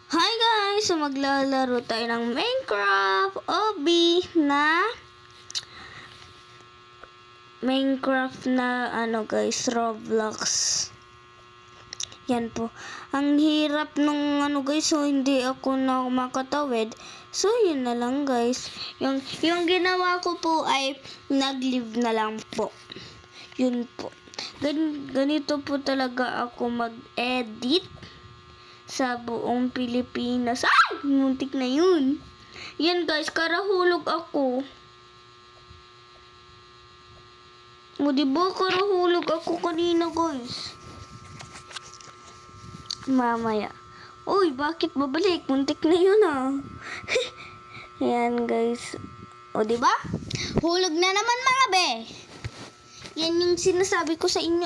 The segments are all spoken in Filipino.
Hi guys! So maglalaro tayo ng Minecraft guys, Roblox. Yan po. Ang hirap nung guys, so hindi ako na makatawid. So yun na lang guys. Yung ginawa ko po ay nag-live na lang po. Yun po. Ganito po talaga ako mag-edit sa buong Pilipinas. Ay! Muntik na yun. Yan guys, karahulog ako. O diba, karahulog ako kanina guys. Mamaya. Uy, bakit babalik? Muntik na yun Yan guys. O diba? Hulog na naman mga be. Yan yung sinasabi ko sa inyo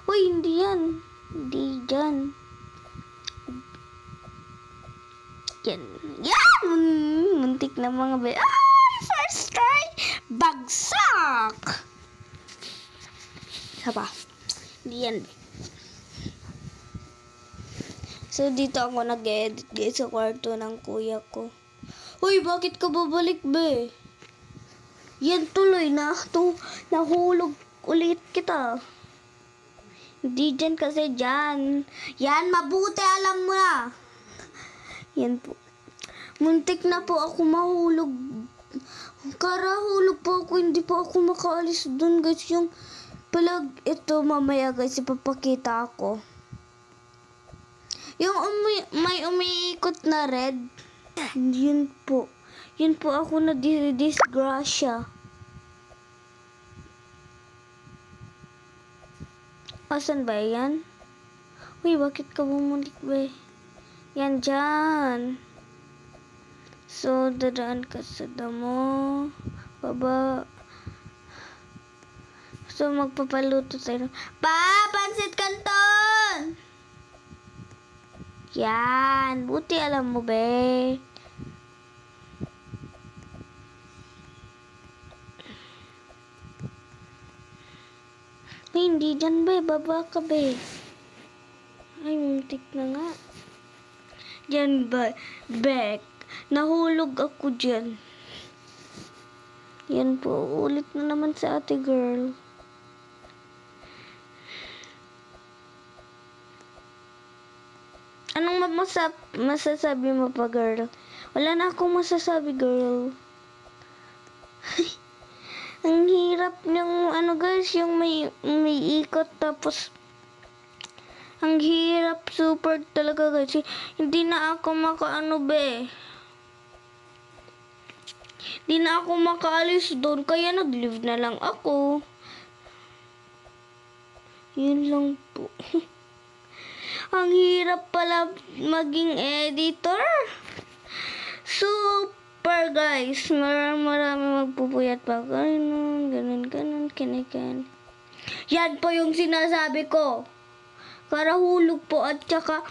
Uy, hindi yan. Hindi dyan. Yan. Yan! Muntik na mga be. Ay! First try! Bagsak! Saba. Hindi yan. So, dito ako nag-edit guys sa kwarto ng kuya ko. Uy, bakit ka babalik be? Yan tuloy na. Nahulog ulit kita. Hindi dyan kasi dyan. Yan, mabuti alam mo na. Yan po. Muntik na po ako mahulog. Karahulog po ako. Hindi po ako makaalis dun guys. Yung palag ito mamaya guys. Ipapakita ako. Yung may umiikot na red. Yun po. Yun po ako na disgrasya. Asan ba yan? Uy, bakit ka bumulik ba? Yan dyan. So, dadaan ka sa damo. Baba. So, magpapaluto tayo. Pansit Canton! Yan. Buti alam mo, be. Hindi dyan, be. Baba ka, be. Ay, muntik na nga. Diyan ba? Back. Nahulog ako dyan. Yan po. Ulit na naman sa ate girl. Anong masasabi mo pa, girl? Wala na akong masasabi, girl. Ang hirap ng guys, yung may ikot tapos ang hirap super talaga guys. Hindi na ako be. Hindi na ako makaalis doon kaya nag-live na lang ako. Yun lang po. Ang hirap pala maging editor. Super guys. Marami magpupuyat pa. Ganun, kinikan. Yan po yung sinasabi ko. Karahulog po at saka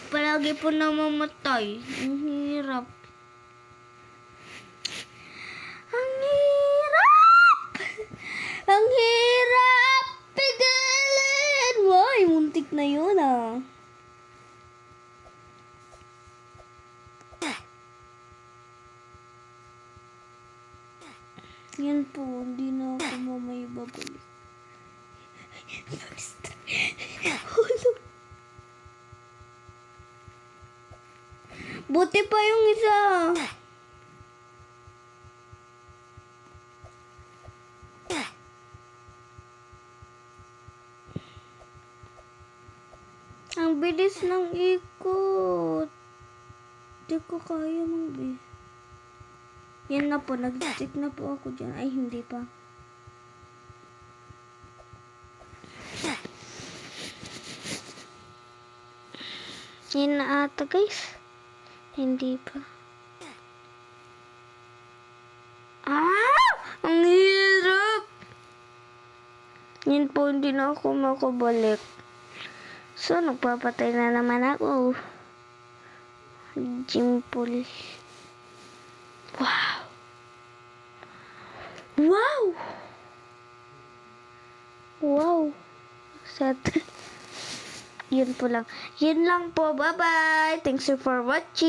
palagi po namamatay. Ang hirap. Ang hirap! Ang hirap! Pigalin! Wow, muntik na yun Yan po, hindi na ako mamay babalik. Hulog. Buti pa yung isa. Ang bilis ng ikot. Di ko kaya Yan na po, nag-stick na po ako dyan. Ay, hindi pa. Yan na ata guys. Hindi pa. Ang hirap. Yan po, hindi na ako makabalik. So, nagpapatay na naman ako. Jimple. Wow. Wow. Wow. Set. yun po lang. Yun lang po. Bye-bye. Thanks for watching.